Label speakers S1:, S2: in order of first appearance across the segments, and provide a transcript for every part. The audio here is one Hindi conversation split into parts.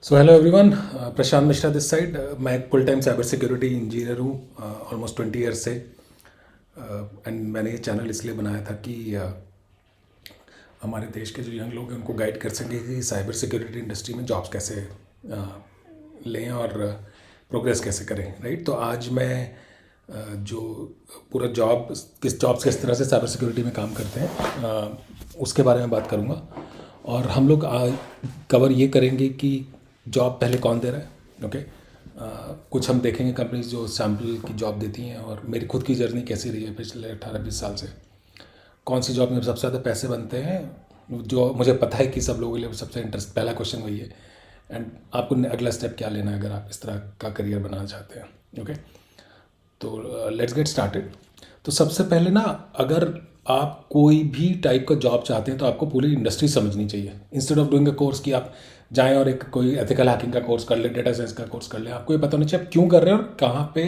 S1: So hello everyone, Prashant Mishra this side. मैं एक full time cyber security engineer हूँ ऑलमोस्ट 20 ईयर्स से। एंड मैंने ये चैनल इसलिए बनाया था कि हमारे देश के जो यंग लोग हैं उनको गाइड कर सकें कि साइबर सिक्योरिटी इंडस्ट्री में जॉब्स कैसे लें और प्रोग्रेस कैसे करें, राइट। तो आज मैं जो पूरा जॉब्स किस तरह से साइबर सिक्योरिटी में काम करते हैं उसके बारे में बात करूँगा। और हम लोग कवर ये करेंगे कि जॉब पहले कौन दे रहा है, ओके। कुछ हम देखेंगे कंपनीज जो सैम्पल की जॉब देती हैं, और मेरी खुद की जर्नी कैसी रही है पिछले 18-20 साल से। कौन सी जॉब में सबसे ज़्यादा पैसे बनते हैं, जो मुझे पता है कि सब लोगों के लिए सबसे इंटरेस्ट पहला क्वेश्चन वही है। एंड आपको अगला स्टेप क्या लेना है अगर आप इस तरह का करियर बनाना चाहते हैं, ओके। तो लेट्स गेट स्टार्टेड। तो सबसे पहले ना, अगर आप कोई भी टाइप का जॉब चाहते हैं तो आपको पूरी इंडस्ट्री समझनी चाहिए। Instead of doing a course कि आप जाएं और एक कोई एथिकल हैकिंग का कोर्स कर लें, डेटा साइंस का कोर्स कर लें, आपको ये पता होना चाहिए आप क्यों कर रहे हैं और कहाँ पे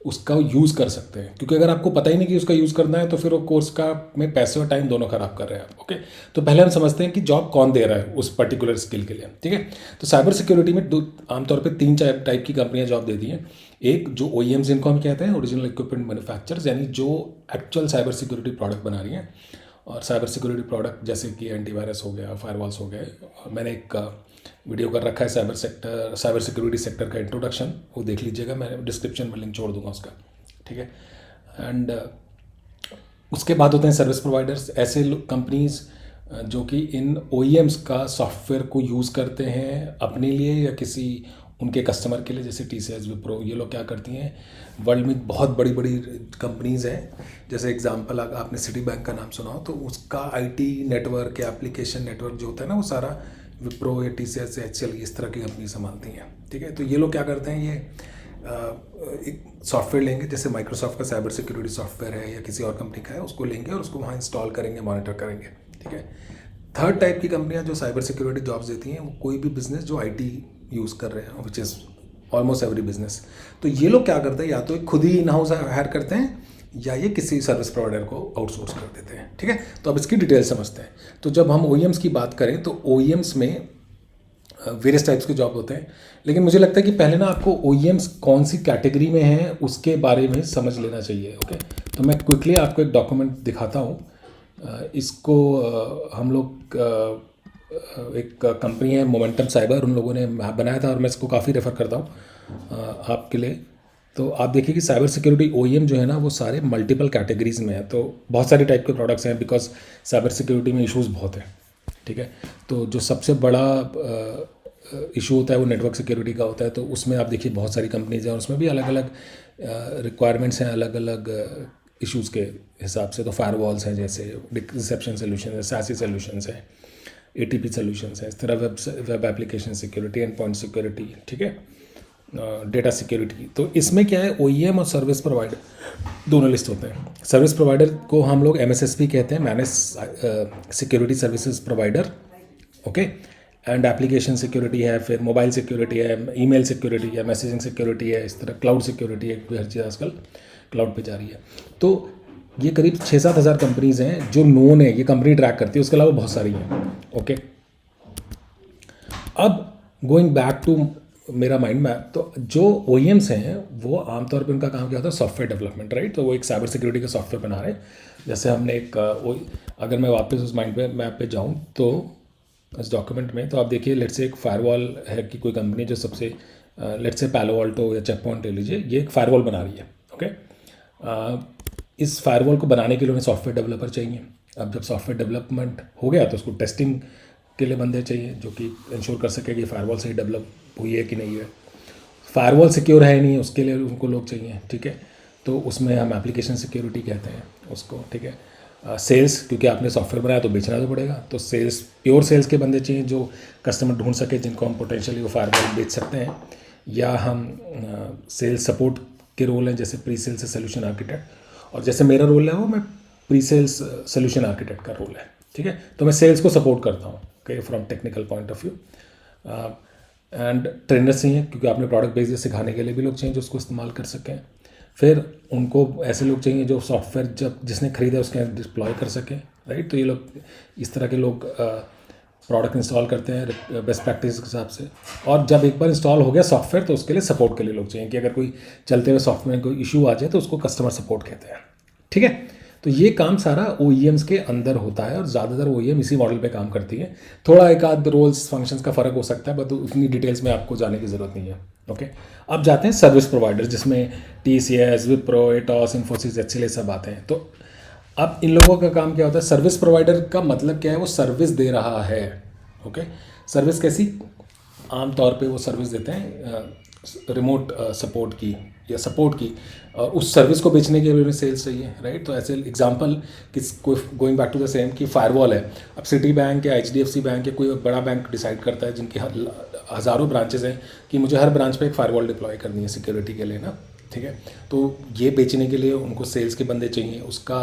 S1: उसका यूज़ कर सकते हैं। क्योंकि अगर आपको पता ही नहीं कि उसका यूज़ करना है तो फिर वो कोर्स का में पैसे और टाइम दोनों खराब कर रहे हैं आप, ओके। तो पहले हम समझते हैं कि जॉब कौन दे रहा है उस पर्टिकुलर स्किल के लिए, ठीक है। तो साइबर सिक्योरिटी में आमतौर पर 3 टाइप की कंपनियां जॉब देती हैं। एक जो OEMs जिनको हम कहते हैं, ओरिजिनल इक्विपमेंट मैन्युफैक्चरर्स, यानी जो एक्चुअल साइबर सिक्योरिटी प्रोडक्ट बना रही हैं। और साइबर सिक्योरिटी प्रोडक्ट जैसे कि एंटीवायरस हो गया, फायरवॉल्स हो गए। मैंने एक वीडियो कर रखा है साइबर सिक्योरिटी सेक्टर का इंट्रोडक्शन, वो देख लीजिएगा, मैं डिस्क्रिप्शन में लिंक छोड़ दूंगा उसका, ठीक है। एंड उसके बाद होते हैं सर्विस प्रोवाइडर्स, ऐसे कंपनीज जो कि इन OEMs का सॉफ्टवेयर को यूज़ करते हैं अपने लिए या किसी उनके कस्टमर के लिए, जैसे TCS, विप्रो। ये लोग क्या करती हैं, वर्ल्ड में बहुत बड़ी बड़ी कंपनीज़ हैं। जैसे एग्जांपल आपने सिटी बैंक का नाम सुना हो, तो उसका IT नेटवर्क या एप्लीकेशन नेटवर्क जो होता है ना, वो सारा विप्रो या TCS या HCL इस तरह की कंपनी संभालती हैं, ठीक है। तो ये लोग क्या करते हैं, ये एक सॉफ्टवेयर लेंगे, जैसे माइक्रोसॉफ्ट का साइबर सिक्योरिटी सॉफ्टवेयर है या किसी और कंपनी का है, उसको लेंगे और उसको वहाँ इंस्टॉल करेंगे, मॉनिटर करेंगे, ठीक है। थर्ड टाइप की कंपनियां जो साइबर सिक्योरिटी जॉब्स देती हैं, वो कोई भी बिजनेस जो IT यूज़ कर रहे हैं, which is almost every business. तो ये लोग क्या करते हैं, या तो खुद ही इन हाउस हायर करते हैं या ये किसी सर्विस प्रोवाइडर को आउटसोर्स कर देते हैं, ठीक है। तो अब इसकी डिटेल समझते हैं। तो जब हम OEMs की बात करें तो OEMs में वेरियस टाइप्स के जॉब होते हैं, लेकिन मुझे लगता है कि पहले ना आपको OEMs कौन सी कैटेगरी में है उसके बारे में समझ लेना चाहिए, ओके। तो मैं क्विकली आपको एक डॉक्यूमेंट दिखाता हूँ। इसको हम लोग एक कंपनी है मोमेंटम साइबर, उन लोगों ने बनाया था और मैं इसको काफ़ी रेफ़र करता हूँ आपके लिए। तो आप देखिए कि साइबर सिक्योरिटी OEM जो है ना, वो सारे मल्टीपल कैटेगरीज में है। तो बहुत सारे टाइप के प्रोडक्ट्स हैं, बिकॉज साइबर सिक्योरिटी में इश्यूज़ बहुत हैं, ठीक है। तो जो सबसे बड़ा इशू होता है वो नेटवर्क सिक्योरिटी का होता है। तो उसमें आप देखिए बहुत सारी कंपनीज हैं और उसमें भी अलग अलग रिक्वायरमेंट्स हैं, अलग अलग इश्यूज़ के हिसाब से। तो फायरवॉल्स हैं, जैसे रिसेप्शन सोल्यूशन है, SASE सोल्यूशंस हैं, ATP सोल्यूशंस हैं, इस तरह web application security, and point security, ठीक है, डेटा सिक्योरिटी। तो इसमें क्या है, OEM और सर्विस प्रोवाइडर दोनों लिस्ट होते हैं। सर्विस प्रोवाइडर को हम लोग MSSP कहते हैं, manage security services provider, okay. And application security है, फिर मोबाइल सिक्योरिटी है, ईमेल सिक्योरिटी है, मैसेजिंग सिक्योरिटी है, इस तरह क्लाउड सिक्योरिटी है, हर चीज़ आजकल क्लाउड पे जा रही है। तो ये करीब 6-7 हज़ार कंपनीज़ हैं जो नोन है, ये कंपनी ट्रैक करती है, उसके अलावा बहुत सारी हैं, ओके। अब गोइंग बैक टू मेरा माइंड मैप, तो जो OEMs हैं वो आमतौर पे उनका काम क्या होता है, सॉफ्टवेयर डेवलपमेंट, राइट। तो वो एक साइबर सिक्योरिटी का सॉफ्टवेयर बना रहे हैं। जैसे हमने एक अगर मैं वापस उस माइंड मैप पे जाऊँ तो इस डॉक्यूमेंट में, तो आप देखिए, लेट्स से एक फायरवॉल है कि कोई कंपनी जो सबसे लेट्स से पैलो अल्टो या चेक पॉइंट ले लीजिए, ये एक फायरवॉल बना रही है, ओके। इस फायरवॉल को बनाने के लिए उन्हें सॉफ्टवेयर डेवलपर चाहिए। अब जब सॉफ्टवेयर डेवलपमेंट हो गया तो उसको टेस्टिंग के लिए बंदे चाहिए जो कि इंश्योर कर सके कि फायरवॉल सही डेवलप हुई है कि नहीं है। फायरवॉल सिक्योर है नहीं, उसके लिए उनको लोग चाहिए, ठीक है। तो उसमें हम एप्लीकेशन सिक्योरिटी कहते हैं उसको, ठीक है। सेल्स, क्योंकि आपने सॉफ्टवेयर बनाया तो बेचना तो पड़ेगा, तो सेल्स, प्योर सेल्स के बंदे चाहिए जो कस्टमर ढूंढ सके, जिनको हम पोटेंशियली वो फायरवॉल बेच सकते हैं। या हम सेल्स सपोर्ट के रोल हैं, जैसे प्री सेल्स से सोल्यूशन आर्किटेक्ट, और जैसे मेरा रोल है वो मैं प्री सेल्स सोल्यूशन आर्किटेक्ट का रोल है, ठीक है। तो मैं सेल्स को सपोर्ट करता हूँ, okay, from technical point of view. And trainers चाहिए, क्योंकि आपने प्रोडक्ट बेस सिखाने के लिए भी लोग चाहिए जो उसको इस्तेमाल कर सकें। फिर उनको ऐसे लोग चाहिए जो सॉफ्टवेयर जब जिसने खरीदा उसके डिप्लॉय कर सकें, राइट। तो ये लोग, इस तरह के लोग प्रोडक्ट इंस्टॉल करते हैं बेस्ट प्रैक्टिस के हिसाब से, और जब एक बार इंस्टॉल हो गया सॉफ्टवेयर तो उसके लिए सपोर्ट के लिए लोग चाहिए कि अगर कोई चलते हुए सॉफ्टवेयर में कोई इशू आ जाए तो उसको कस्टमर सपोर्ट कहते हैं। ठीक है, तो ये काम सारा OEMs के अंदर होता है और ज़्यादातर OEM इसी मॉडल पे काम करती है। थोड़ा एक आध रोल्स फंक्शंस का फ़र्क हो सकता है, बट उतनी डिटेल्स में आपको जाने की ज़रूरत नहीं है। ओके, अब जाते हैं सर्विस प्रोवाइडर, जिसमें TCS, विप्रो, एटॉस, इन्फोसिस, HCL सब आते हैं। तो अब इन लोगों का काम क्या होता है? सर्विस प्रोवाइडर का मतलब क्या है? वो सर्विस दे रहा है। ओके, सर्विस कैसी? आमतौर पे वो सर्विस देते हैं रिमोट सपोर्ट की या सपोर्ट की, और उस सर्विस को बेचने के लिए उन्हें सेल्स चाहिए, राइट। तो ऐसे एग्जांपल कि कोई going back to the same कि फायरवॉल है। अब सिटी बैंक या HDFC बैंक या कोई बड़ा बैंक डिसाइड करता है जिनकी हज़ारों ब्रांचेज हैं कि मुझे हर ब्रांच पे एक फायरवॉल डिप्लॉय करनी है सिक्योरिटी के लिए ना। ठीक है, तो ये बेचने के लिए उनको सेल्स के बंदे चाहिए। उसका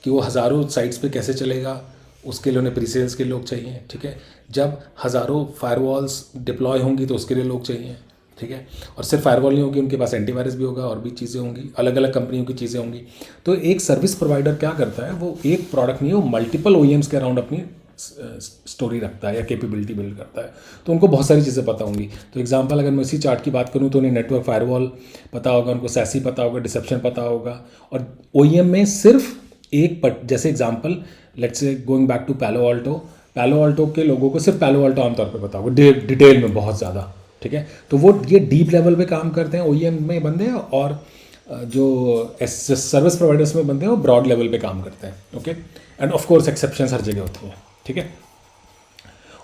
S1: कि वो हज़ारों साइट्स पे कैसे चलेगा उसके लिए उन्हें प्री सेल्स के लोग चाहिए। ठीक है, जब हज़ारों फायरवॉल्स डिप्लॉय होंगी तो उसके लिए लोग चाहिए। ठीक है, और सिर्फ फायरवॉल नहीं होगी, उनके पास एंटीवायरस भी होगा और भी चीज़ें होंगी, अलग अलग कंपनियों की चीज़ें होंगी। तो एक सर्विस प्रोवाइडर क्या करता है? वो एक प्रोडक्ट नहीं है, वो मल्टीपल OEMs के अराउंड अपनी स्टोरी रखता है या कैपेबिलिटी बिल्ड करता है। तो उनको बहुत सारी चीज़ें पता होंगी। तो एग्जांपल अगर मैं इसी चार्ट की बात करूँ तो उन्हें नेटवर्क फायरवॉल पता होगा, उनको सैसी पता होगा, डिसेप्शन पता होगा। और OEM में सिर्फ एक जैसे example let's say going back to Palo Alto के लोगों को सिर्फ पैलो अल्टो आमतौर पे पता होगा डिटेल में बहुत ज़्यादा। ठीक है, तो वो ये डीप लेवल पे काम करते हैं OEM में बंदे, और जो सर्विस प्रोवाइडर्स में बंदे हैं वो ब्रॉड लेवल पे काम करते हैं। Okay, and of course exceptions हर जगह होती हैं। ठीक है,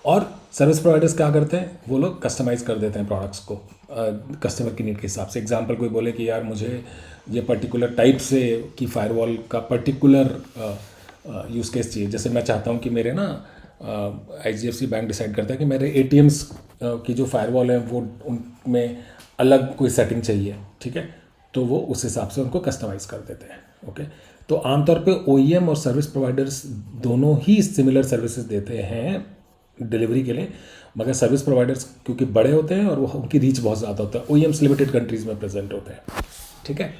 S1: और सर्विस प्रोवाइडर्स क्या करते हैं? वो लोग कस्टमाइज़ कर देते हैं प्रोडक्ट्स को कस्टमर की नीड के हिसाब से। एग्जांपल कोई बोले कि यार मुझे ये पर्टिकुलर टाइप से कि फायरवॉल का पर्टिकुलर यूज़ केस चाहिए। जैसे मैं चाहता हूँ कि मेरे ना HDFC बैंक डिसाइड करता है कि मेरे ATMs की जो फायरवॉल है वो उनमें अलग कोई सेटिंग चाहिए। ठीक है, तो वो उस हिसाब से उनको कस्टमाइज़ कर देते हैं। ओके, तो आमतौर पे OEM और सर्विस प्रोवाइडर्स दोनों ही सिमिलर सर्विसेज देते हैं डिलीवरी के लिए, मगर सर्विस प्रोवाइडर्स क्योंकि बड़े होते हैं और वो उनकी रीच बहुत ज़्यादा होता है, OEMs लिमिटेड कंट्रीज़ में प्रेजेंट होते हैं। ठीक है,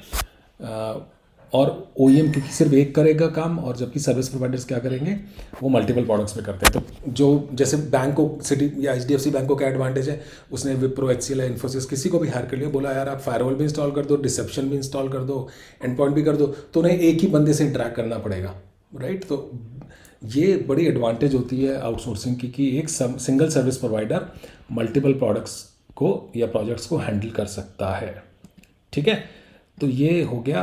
S1: और OEM क्योंकि सिर्फ एक करेगा काम, और जबकि सर्विस प्रोवाइडर्स क्या करेंगे? वो मल्टीपल प्रोडक्ट्स पे करते हैं। तो जो जैसे बैंक को सिटी या HDFC बैंक को क्या एडवांटेज है? उसने विप्रो, HCL, इन्फोसिस किसी को भी हायर कर लिया, बोला यार आप फायरवॉल भी इंस्टॉल कर दो, डिसेप्शन भी इंस्टॉल कर दो, एंड पॉइंट भी कर दो, तो उन्हें एक ही बंदे से इंटरेक्ट करना पड़ेगा, राइट। तो ये बड़ी एडवांटेज होती है आउटसोर्सिंग की कि एक single service provider multiple products को या प्रोजेक्ट्स को हैंडल कर सकता है। ठीक है, तो ये हो गया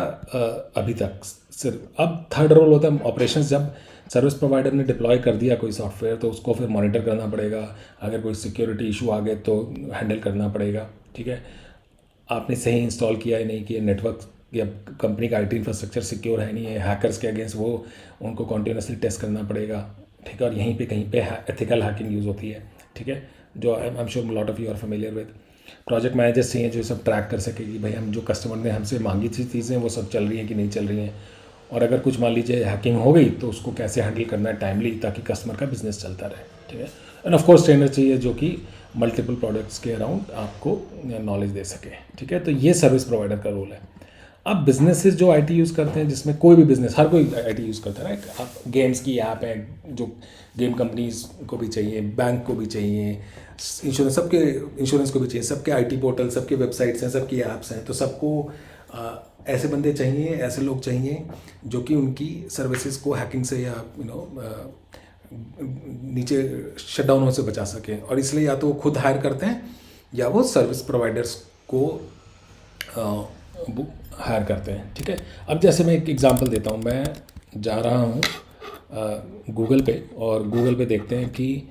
S1: अभी तक सिर्फ। अब थर्ड रोल होता है ऑपरेशंस। जब सर्विस प्रोवाइडर ने डिप्लॉय कर दिया कोई सॉफ्टवेयर तो उसको फिर मॉनिटर करना पड़ेगा, अगर कोई सिक्योरिटी इशू आ गए तो हैंडल करना पड़ेगा। ठीक है, आपने सही इंस्टॉल किया है नहीं किया, नेटवर्क या कंपनी का IT इंफ्रास्ट्रक्चर सिक्योर है नहीं है, हैकर्स के अगेंस्ट वो उनको कॉन्टीन्यूसली टेस्ट करना पड़ेगा। ठीक है, और यहीं पे कहीं पे एथिकल हैकिंग यूज़ होती है। ठीक है, जो I am sure lot of you are familiar with. Project managers चाहिए जो सब ट्रैक कर सके कि भाई हम जो कस्टमर ने हमसे मांगी थी चीज़ें वो सब चल रही हैं कि नहीं चल रही हैं, और अगर कुछ मान लीजिए हैकिंग हो गई तो उसको कैसे हैंडल करना है टाइमली ताकि कस्टमर का बिजनेस चलता रहे। ठीक है, एंड ऑफ कोर्स ट्रेनर चाहिए जो कि मल्टीपल प्रोडक्ट्स के अराउंड आपको नॉलेज दे सके। ठीक है, तो ये सर्विस प्रोवाइडर का रोल है। अब बिजनेसेस जो IT यूज़ करते हैं, जिसमें कोई भी बिजनेस हर कोई IT यूज़ करता है, राइट। अब गेम्स की ऐप है जो गेम कंपनीज को भी चाहिए, बैंक को भी चाहिए, इंश्योरेंस सबके इंश्योरेंस को भी चाहिए, सबके IT पोर्टल, सबके वेबसाइट्स हैं, सबकी ऐप्स हैं, तो सबको ऐसे बंदे चाहिए, ऐसे लोग चाहिए जो कि उनकी सर्विसेज को हैकिंग से या नीचे शटडाउन होने से बचा सकें। और इसलिए या तो वो खुद हायर करते हैं या वो सर्विस प्रोवाइडर्स को हायर करते हैं। ठीक है, अब जैसे मैं एक एग्जांपल देता हूँ। मैं जा रहा हूँ गूगल पे, और गूगल पे देखते हैं कि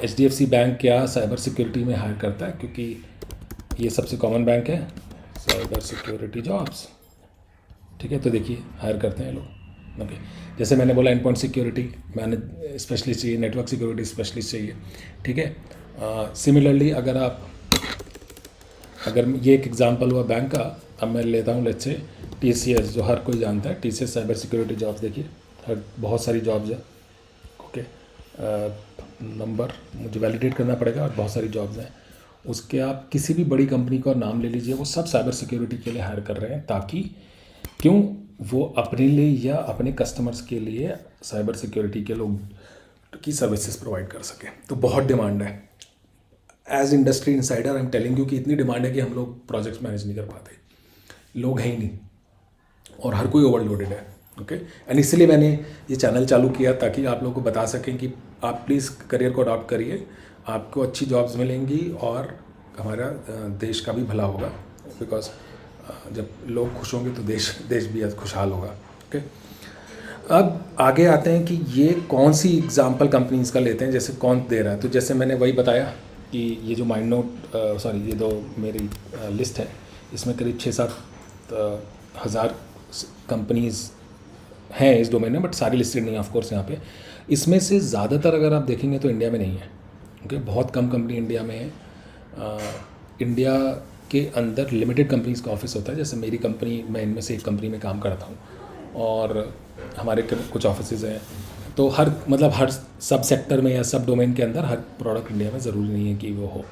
S1: HDFC बैंक क्या साइबर सिक्योरिटी में हायर करता है, क्योंकि ये सबसे कॉमन बैंक है, साइबर सिक्योरिटी जॉब्स। ठीक है, तो देखिए हायर करते हैं लोग। ओके, जैसे मैंने बोला एंड पॉइंट सिक्योरिटी मैंने स्पेशलिस्ट चाहिए, नेटवर्क सिक्योरिटी स्पेशलिस्ट चाहिए। ठीक है, सिमिलरली अगर ये एक एग्जांपल हुआ बैंक का, अब मैं लेता हूँ लेट्स से TCS, जो हर कोई जानता है। TCS साइबर सिक्योरिटी जॉब्स देखिए, बहुत सारी जॉब्स हैं। ओके, नंबर मुझे वैलिडेट करना पड़ेगा, और बहुत सारी जॉब्स हैं। उसके आप किसी भी बड़ी कंपनी का नाम ले लीजिए, वो सब साइबर सिक्योरिटी के लिए हायर कर रहे हैं, ताकि क्यों वो अपने लिए या अपने कस्टमर्स के लिए साइबर सिक्योरिटी के लोग की सर्विसेज प्रोवाइड कर सकें। तो बहुत डिमांड है। As industry insider I am telling you कि इतनी डिमांड है कि हम लोग प्रोजेक्ट्स मैनेज नहीं कर पाते, लोग हैं ही नहीं, और हर कोई ओवरलोडेड है। ओके, एंड इसलिए मैंने ये चैनल चालू किया ताकि आप लोगों को बता सकें कि आप प्लीज़ करियर को अडॉप्ट करिए, आपको अच्छी जॉब्स मिलेंगी और हमारा देश का भी भला होगा। बिकॉज जब लोग खुश होंगे तो देश भी खुशहाल होगा। ओके, अब आगे आते हैं कि ये कौन सी एग्जाम्पल कंपनीज का लेते हैं, जैसे कौन दे रहा है। तो जैसे मैंने वही बताया कि ये जो माइंड नोट ये दो मेरी लिस्ट है, इसमें करीब 6-7 हज़ार कंपनीज़ हैं इस डोमेन में, बट सारी लिस्टेड नहीं है ऑफकोर्स यहाँ पे। इसमें से ज़्यादातर अगर आप देखेंगे तो इंडिया में नहीं है। ओके, बहुत कम कंपनी इंडिया में है। इंडिया के अंदर लिमिटेड कंपनीज़ का ऑफिस होता है। जैसे मेरी कंपनी, मैं इनमें से एक कंपनी में काम करता हूँ और हमारे कुछ ऑफिसेज़ हैं। तो हर सब सेक्टर में या सब डोमेन के अंदर हर प्रोडक्ट इंडिया में ज़रूरी नहीं है कि वो हो।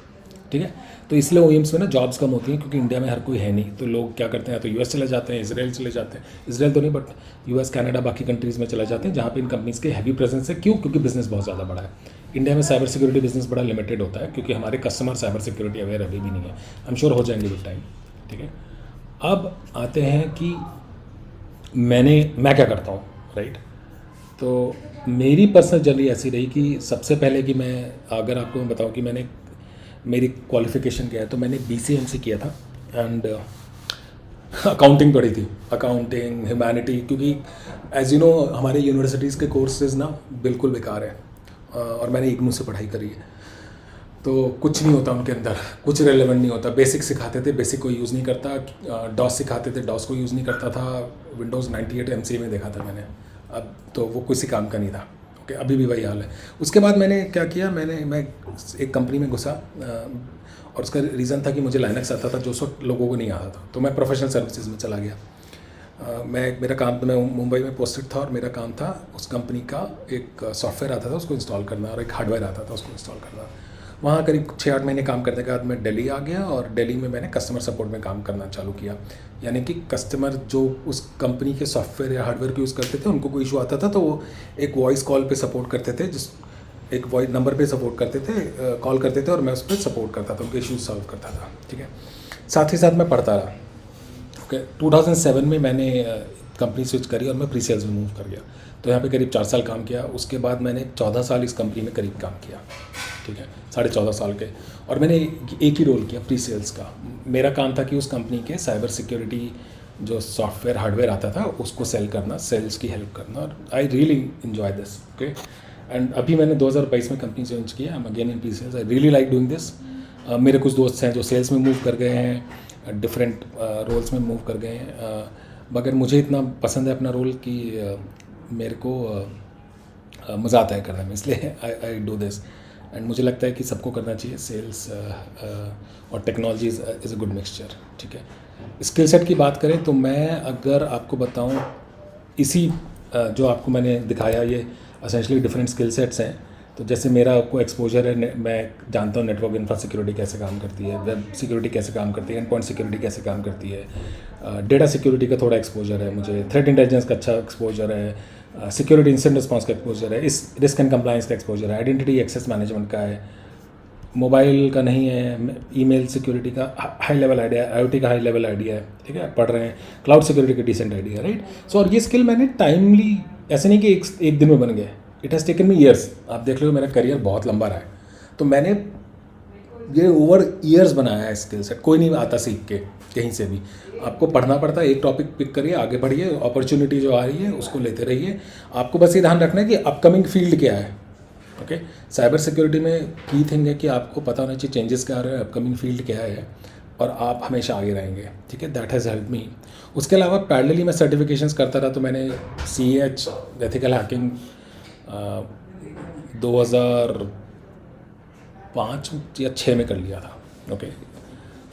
S1: ठीक है, तो इसलिए ओईएम्स में ना जॉब्स कम होती हैं क्योंकि इंडिया में हर कोई है नहीं। तो लोग क्या करते हैं, तो यूएस चले जाते हैं, इसराइल चले जाते हैं, इसराइल तो नहीं बट यूएस, कनाडा, बाकी कंट्रीज़ में चले जाते हैं जहाँ पे इन कंपनीज़ के हैवी प्रेजेंस है। क्यों? क्योंकि बिजनेस बहुत ज़्यादा बड़ा है। इंडिया में साइबर सिक्योरिटी बिजनेस बड़ा लिमिटेड होता है क्योंकि हमारे कस्टमर साइबर सिक्योरिटी अवेयर अभी भी नहीं है। आई एम श्योर हो जाएंगे विद टाइम। ठीक है, अब आते हैं कि मैं क्या करता हूँ, राइट। तो मेरी पर्सनल जर्नी ऐसी रही कि सबसे पहले कि मैं अगर आपको मैं बताऊँ कि मेरी क्वालिफ़िकेशन क्या है, तो मैंने BCMC किया था एंड अकाउंटिंग पढ़ी थी, अकाउंटिंग, ह्यूमैनिटी, क्योंकि एज यू नो हमारे यूनिवर्सिटीज़ के कोर्सेज ना बिल्कुल बेकार है और मैंने इग्नू से पढ़ाई करी है। तो कुछ नहीं होता उनके अंदर, कुछ रेलेवेंट नहीं होता। बेसिक सिखाते थे, बेसिक को यूज़ नहीं करता। डॉस सिखाते थे, डॉस को यूज़ नहीं करता था। विंडोज़ 98 MCA में देखा था मैंने, अब तो वो किसी काम का नहीं था। ओके, अभी भी वही हाल है। उसके बाद मैंने क्या किया, मैं एक कंपनी में घुसा और उसका रीज़न था कि मुझे लाइनक्स आता था जो उस वक्त लोगों को नहीं आता था। तो मैं प्रोफेशनल सर्विसेज में चला गया। मैं मुंबई में पोस्टेड था और मेरा काम था उस कंपनी का एक सॉफ्टवेयर आता था उसको इंस्टॉल करना और एक हार्डवेयर आता था उसको इंस्टॉल करना। वहाँ करीब 6-8 महीने काम करने के बाद मैं दिल्ली आ गया और दिल्ली में मैंने कस्टमर सपोर्ट में काम करना चालू किया। यानी कि कस्टमर जो उस कंपनी के सॉफ्टवेयर या हार्डवेयर को यूज़ करते थे, उनको कोई इशू आता था तो वो एक वॉइस कॉल पे सपोर्ट करते थे, एक वॉइस नंबर पे सपोर्ट करते थे, कॉल करते थे और मैं उस पर सपोर्ट करता था, उनके इशूज़ सॉल्व करता था। ठीक है, साथ ही साथ मैं पढ़ता रहा। ओके, 2007 में मैंने कंपनी स्विच करी और मैं प्री सेल्स में मूव कर गया। तो यहाँ पे करीब 4 साल काम किया। उसके बाद मैंने 14 साल इस कंपनी में करीब काम किया। ठीक है, 14.5 साल के, और मैंने एक ही रोल किया, प्री सेल्स का। मेरा काम था कि उस कंपनी के साइबर सिक्योरिटी जो सॉफ्टवेयर हार्डवेयर आता था उसको सेल करना, सेल्स की हेल्प करना, और I really enjoy this. Okay, and अभी मैंने 2022 में कंपनी चेंज किया। I am again in pre sales. I really like doing this. मेरे कुछ दोस्त हैं जो सेल्स में मूव कर गए हैं, डिफरेंट रोल्स में मूव कर गए हैं, मगर मुझे इतना पसंद है अपना रोल कि मेरे को मज़ा आता है करने में, इसलिए आई डू दिस। एंड मुझे लगता है कि सबको करना चाहिए सेल्स, और technology is a good mixture. ठीक है, स्किल सेट की बात करें तो मैं अगर आपको बताऊं, इसी जो आपको मैंने दिखाया ये एसेंशियली डिफरेंट स्किल सेट्स हैं। तो जैसे मेरा को एक्सपोजर है, मैं जानता हूँ नेटवर्क इंफ्रा सिक्योरिटी कैसे काम करती है, वेब सिक्योरिटी कैसे काम करती है, एंड पॉइंट सिक्योरिटी कैसे काम करती है, डेटा सिक्योरिटी का थोड़ा एक्सपोजर है मुझे, थ्रेट इंटेलिजेंस का अच्छा एक्सपोजर है, सिक्योरिटी इंसिडेंट रिस्पॉन्स का एक्सपोजर है, इस रिस्क एंड कंप्लायंस का एक्सपोजर है, आइडेंटिटी एक्सेस मैनेजमेंट का है, मोबाइल का नहीं है, ईमेल सिक्योरिटी का हाई लेवल आइडिया है, IoT का हाई लेवल आइडिया है। ठीक है, पढ़ रहे हैं, क्लाउड सिक्योरिटी का डिसेंट आइडिया है, राइट। सो और ये स्किल मैंने टाइमली, ऐसे नहीं कि एक दिन में बन गए, it has taken me years. आप देख लो मेरा करियर बहुत लंबा रहा है, तो मैंने ये ओवर ईयर्स बनाया है स्किल सेट। कोई नहीं आता सीख के कहीं से भी, आपको पढ़ना पड़ता है। एक टॉपिक पिक करिए, आगे बढ़िए, अपॉर्चुनिटी जो आ रही है उसको लेते रहिए। आपको बस ये ध्यान रखना है कि अपकमिंग फील्ड क्या है। ओके, साइबर सिक्योरिटी में की थिंग है कि आपको पता होना चाहिए चेंजेस क्या आ रहे हैं, अपकमिंग फील्ड क्या है, और आप हमेशा आगे रहेंगे। ठीक है, दैट हैज़ हेल्प मी। उसके अलावा पैरेलली मैं सर्टिफिकेशंस करता रहा। तो मैंने CEH एथिकल हैकिंग 2005 या 6 में कर लिया था। ओके,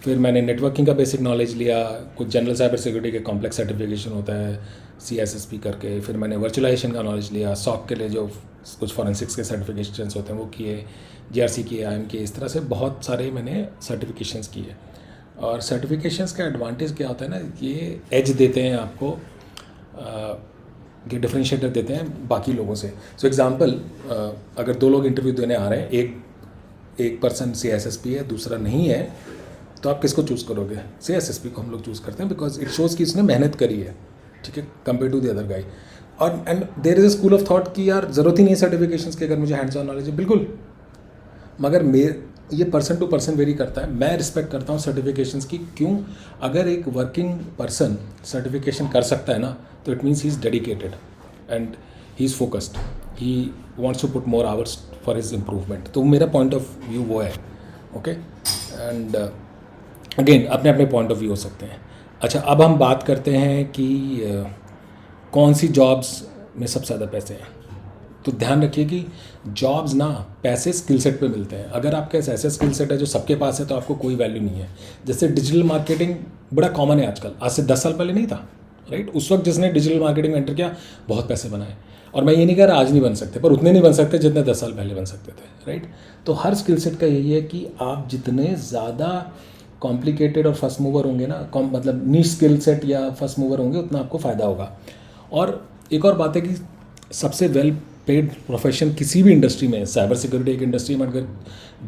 S1: फिर मैंने नेटवर्किंग का बेसिक नॉलेज लिया, कुछ जनरल साइबर सिक्योरिटी के कॉम्प्लेक्स सर्टिफिकेशन होता है CISSP करके, फिर मैंने वर्चुअलाइजेशन का नॉलेज लिया, SOC के लिए जो कुछ फॉरेंसिक्स के सर्टिफिकेशंस होते हैं वो किए, GRC किए, IM किए, इस तरह से बहुत सारे मैंने सर्टिफिकेशंस किए। और सर्टिफिकेशंस का एडवांटेज क्या होता है ना, ये एज देते हैं आपको ये डिफरेंशिएटर देते हैं बाकी लोगों से. सो एग्जांपल, अगर दो लोग इंटरव्यू देने आ रहे हैं, एक पर्सन CISSP है, दूसरा नहीं है, तो आप किसको चूज़ करोगे? CISSP को हम लोग चूज़ करते हैं बिकॉज इट शोज़ कि इसने मेहनत करी है, ठीक है, compare to the other guy. और and there is a school of thought कि यार ज़रूरत ही नहीं है सर्टिफिकेशंस की अगर मुझे हैंड्स ऑन नॉलेज है. बिल्कुल, मगर ये पर्सन टू पर्सन वेरी करता है. मैं रिस्पेक्ट करता हूँ सर्टिफिकेशंस की. क्यों? अगर एक वर्किंग पर्सन सर्टिफिकेशन कर सकता है ना, तो it means he is dedicated and he is focused, he wants to put more hours for his improvement. तो मेरा पॉइंट ऑफ व्यू वो है. ओके, एंड अगेन अपने अपने पॉइंट ऑफ व्यू हो सकते हैं. अच्छा, अब हम बात करते हैं कि कौन सी जॉब्स में सबसे ज़्यादा पैसे हैं. तो ध्यान रखिए कि जॉब्स ना पैसे स्किल सेट पे मिलते हैं. अगर आपके ऐसे स्किल सेट है जो सबके पास है तो आपको कोई वैल्यू नहीं है. जैसे डिजिटल मार्केटिंग बड़ा कॉमन है आजकल, आज से 10 साल पहले नहीं था, राइट. उस वक्त जिसने डिजिटल मार्केटिंग में एंटर किया बहुत पैसे बनाए. और मैं ये नहीं कह रहा आज नहीं बन सकते, पर उतने नहीं बन सकते जितने 10 साल पहले बन सकते थे, राइट. तो हर स्किल सेट का यही है कि आप जितने ज़्यादा कॉम्प्लिकेटेड और फर्स्ट मूवर होंगे ना, मतलब नीश स्किल सेट या फर्स्ट मूवर होंगे, उतना आपको फ़ायदा होगा. और एक और बात है कि सबसे वेल पेड प्रोफेशन किसी भी इंडस्ट्री में, साइबर सिक्योरिटी एक इंडस्ट्री में, अगर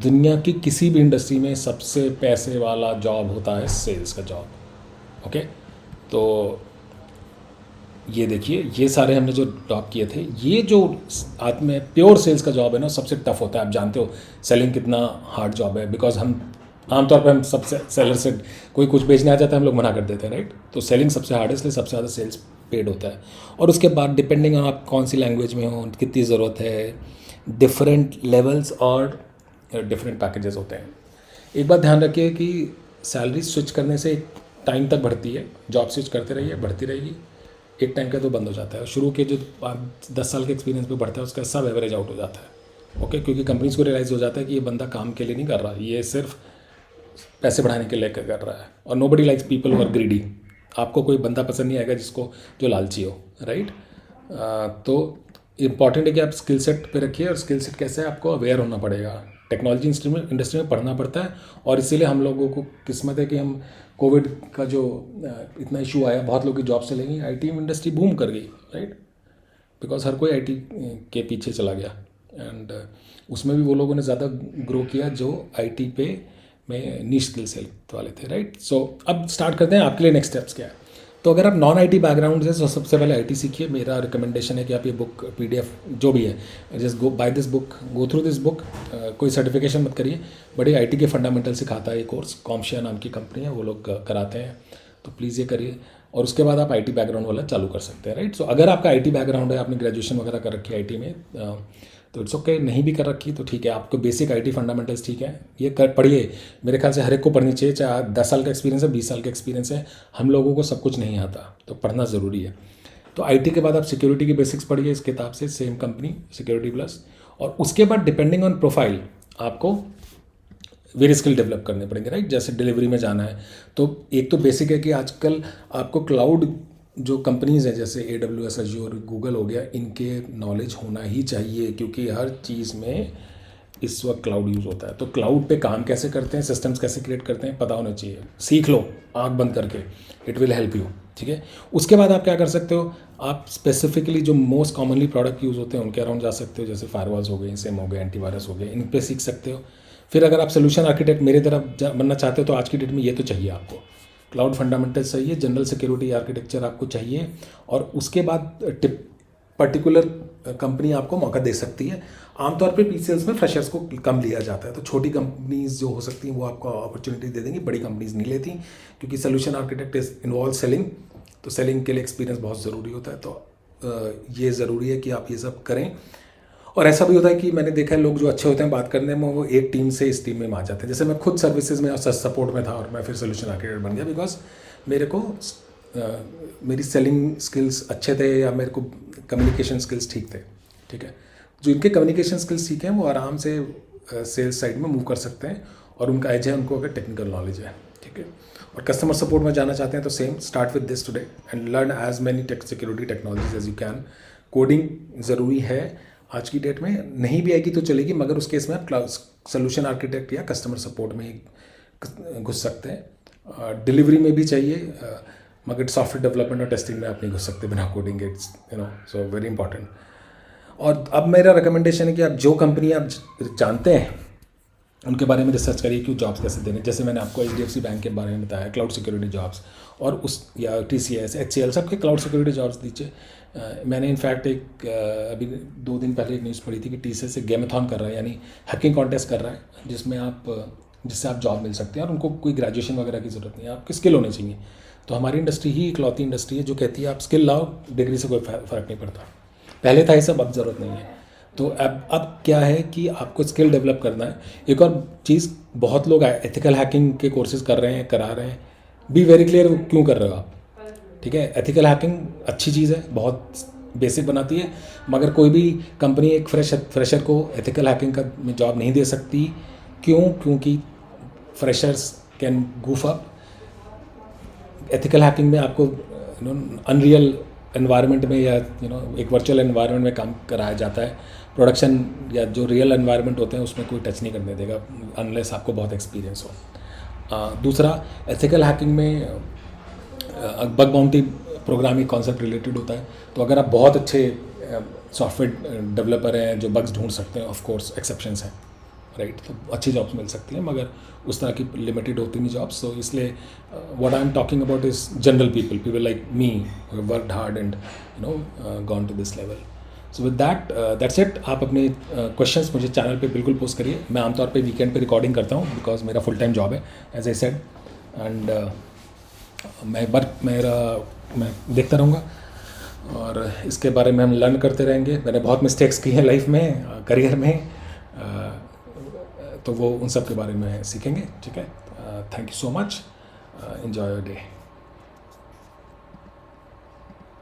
S1: दुनिया की किसी भी इंडस्ट्री में सबसे पैसे वाला जॉब होता है सेल्स का जॉब. ओके, तो ये देखिए, ये सारे हमने जो जॉब किए थे, ये जो हाथ में प्योर सेल्स का जॉब है ना, सबसे टफ होता है. आप जानते हो सेलिंग कितना हार्ड जॉब है. बिकॉज हम आमतौर पर हम सबसे सेलर से कोई कुछ बेचने आ जाता है, हम लोग मना कर देते हैं, राइट. तो सेलिंग सबसे हार्ड है, इसलिए सबसे ज़्यादा सेल्स पेड होता है. और उसके बाद डिपेंडिंग ऑन आप कौन सी लैंग्वेज में हो, कितनी ज़रूरत है, डिफरेंट लेवल्स और डिफरेंट पैकेजेस होते हैं. एक बात ध्यान रखिए कि सैलरी स्विच करने से एक टाइम तक बढ़ती है. जॉब स्विच करते रहिए, बढ़ती रहेगी. एक टाइम का तो बंद हो जाता है. शुरू के जो 10 साल के एक्सपीरियंस पे बढ़ता है, उसका सब एवरेज आउट हो जाता है. ओके, क्योंकि कंपनीज को रियलाइज़ हो जाता है कि ये बंदा काम के लिए नहीं कर रहा, ये सिर्फ पैसे बढ़ाने के लिए कर रहा है. और nobody likes people who are greedy. आपको कोई बंदा पसंद नहीं आएगा जिसको जो लालची हो, राइट. तो इम्पॉर्टेंट है कि आप स्किल सेट पे रखिए. और स्किल सेट कैसे है, आपको अवेयर होना पड़ेगा. टेक्नोलॉजी इंडस्ट्री में पढ़ना पड़ता है. और इसीलिए हम लोगों को किस्मत है कि हम कोविड का जो इतना इशू आया, बहुत लोग की जॉब चले गई, IT इंडस्ट्री बूम कर गई, राइट. बिकॉज हर कोई IT के पीछे चला गया. एंड उसमें भी वो लोगों ने ज़्यादा ग्रो किया जो IT पे में नीश स्किल सेट वाले थे, राइट. सो अब स्टार्ट करते हैं, आपके लिए नेक्स्ट स्टेप्स क्या है. तो अगर आप नॉन IT बैकग्राउंड से, तो सबसे पहले IT सीखिए. मेरा रिकमेंडेशन है कि आप ये बुक PDF जो भी है, just go by this book, go through this book. कोई सर्टिफिकेशन मत करिए, बड़े IT के फंडामेंटल सिखाता है ये कोर्स. कॉम्शिया नाम की कंपनी है, वो लोग कराते हैं, तो प्लीज़ ये करिए. और उसके बाद आप IT बैकग्राउंड वाला चालू कर सकते हैं, राइट. सो अगर आपका IT बैकग्राउंड है, आपने ग्रेजुएशन वगैरह कर रखी है IT में, तो इट्स ओके. नहीं भी कर रखी तो ठीक है, आपको बेसिक IT फंडामेंटल्स ठीक है, ये कर पढ़िए. मेरे ख्याल से हर एक को पढ़नी चाहिए, चाहे 10 साल का एक्सपीरियंस है, 20 साल का एक्सपीरियंस है. हम लोगों को सब कुछ नहीं आता, तो पढ़ना ज़रूरी है. तो IT के बाद आप सिक्योरिटी की बेसिक्स पढ़िए इस किताब से, सेम कंपनी सिक्योरिटी प्लस. और उसके बाद डिपेंडिंग ऑन प्रोफाइल आपको वेरी स्किल डेवलप करने पड़ेंगे, राइट. जैसे डिलीवरी में जाना है, तो एक तो बेसिक है कि आजकल आपको क्लाउड जो कंपनीज़ हैं, जैसे AWS, Azure, गूगल हो गया, इनके नॉलेज होना ही चाहिए. क्योंकि हर चीज़ में इस वक्त क्लाउड यूज़ होता है. तो क्लाउड पे काम कैसे करते हैं, सिस्टम्स कैसे क्रिएट करते हैं, पता होना चाहिए. सीख लो आँख बंद करके, इट विल हेल्प यू, ठीक है. उसके बाद आप क्या कर सकते हो, आप स्पेसिफिकली जो मोस्ट कॉमनली प्रोडक्ट यूज़ होते हैं उनके अराउंड जा सकते हो. जैसे फायरवॉल्स हो गए, सिम हो गए, एंटीवायरस हो गए, इन पे सीख सकते हो. फिर अगर आप सोल्यूशन आर्किटेक्ट मेरे तरफ बनना चाहते हो, तो आज की डेट में ये तो चाहिए आपको. क्लाउड फंडामेंटल्स चाहिए, जनरल सिक्योरिटी आर्किटेक्चर आपको चाहिए. और उसके बाद पर्टिकुलर कंपनी आपको मौका दे सकती है. आमतौर पे PCLs में फ्रेशर्स को कम लिया जाता है. तो छोटी कंपनीज जो हो सकती हैं वो आपको अपॉर्चुनिटी दे देंगी, बड़ी कंपनीज नहीं लेती. क्योंकि solution architect is involve selling, तो सेलिंग के लिए एक्सपीरियंस बहुत ज़रूरी होता है. तो ये ज़रूरी है कि आप ये सब करें. और ऐसा भी होता है कि मैंने देखा है लोग जो अच्छे होते हैं बात करने में, वो एक टीम से इस टीम में आ जाते हैं. जैसे मैं खुद सर्विसेज में और सपोर्ट में था, और मैं फिर सोल्यूशन आर्किटेक्ट बन गया बिकॉज मेरे को मेरी सेलिंग स्किल्स अच्छे थे, या मेरे को कम्युनिकेशन स्किल्स ठीक थे, ठीक है. जो इनके कम्युनिकेशन स्किल्स ठीक हैं वो आराम से सेल्स साइड में मूव कर सकते हैं. और उनका एज है, उनको अगर टेक्निकल नॉलेज है, ठीक है. और कस्टमर सपोर्ट में जाना चाहते हैं तो same, start with this today and learn as many security technologies as you can. Coding ज़रूरी है आज की डेट में. नहीं भी आएगी तो चलेगी, मगर उस केस में आप सोल्यूशन आर्किटेक्ट या कस्टमर सपोर्ट में ही घुस सकते हैं. डिलीवरी में भी चाहिए. मगर सॉफ्टवेयर डेवलपमेंट और टेस्टिंग में आप नहीं घुस सकते बिना coding, it's so very important. और अब मेरा रिकमेंडेशन है कि आप जो कंपनी आप जानते हैं उनके बारे में रिसर्च करिए, क्यों जॉब्स कैसे देने। जैसे मैंने आपको HDFC बैंक के बारे में बताया, क्लाउड सिक्योरिटी जॉब्स, और उस या TCS, HCL, सबके क्लाउड सिक्योरिटी जॉब्स दीजिए। मैंने इनफैक्ट एक अभी 2 दिन पहले एक न्यूज़ पढ़ी थी कि TCS से गेमाथॉन कर रहा है, यानी हैकिंग कॉन्टेस्ट कर रहा है, जिससे आप जॉब मिल सकते हैं, और उनको कोई ग्रेजुएशन वगैरह की ज़रूरत नहीं है, आपकी स्किल होनी चाहिए। तो हमारी इंडस्ट्री ही इकलौती इंडस्ट्री है जो कहती है आप स्किल लाओ, डिग्री से कोई फ़र्क नहीं पड़ता। पहले था ये सब, अब ज़रूरत नहीं है। तो अब क्या है कि आपको स्किल डेवलप करना है। एक और चीज़, बहुत लोग एथिकल हैकिंग के कोर्सेज कर रहे हैं, करा रहे हैं। बी वेरी क्लियर क्यों कर रहे हो आप, ठीक है। एथिकल हैकिंग अच्छी चीज़ है, बहुत बेसिक बनाती है, मगर कोई भी कंपनी एक फ्रेशर को एथिकल हैकिंग का में जॉब नहीं दे सकती। क्यों? क्योंकि freshers can goof up. Ethical hacking में आपको अनरियल एनवायरनमेंट में या एक वर्चुअल एनवायरनमेंट में काम कराया जाता है। प्रोडक्शन या जो रियल एनवायरनमेंट होते हैं उसमें कोई टच नहीं करने देगा अनलेस आपको बहुत एक्सपीरियंस हो। दूसरा, एथिकल हैकिंग में bug bounty programming concept related होता है। तो अगर आप बहुत अच्छे सॉफ्टवेयर डेवलपर हैं जो बग्स ढूंढ सकते हैं, ऑफ कोर्स एक्सेप्शंस हैं, राइट, तो अच्छी जॉब्स मिल सकती हैं, मगर उस तरह की लिमिटेड होती नहीं जॉब्स। तो इसलिए what I am talking about is general people like me who worked hard and gone to this level. So with that's it. आप अपने क्वेश्चंस मुझे चैनल पे बिल्कुल पोस्ट करिए। मैं आमतौर पे वीकेंड पे रिकॉर्डिंग करता हूँ बिकॉज मेरा फुल टाइम जॉब है, एज आई सेड, एंड मैं देखता रहूँगा और इसके बारे में हम लर्न करते रहेंगे। मैंने बहुत मिस्टेक्स की हैं लाइफ में, करियर में, तो वो उन सब के बारे में सीखेंगे, ठीक है। Thank you so much, enjoy your day.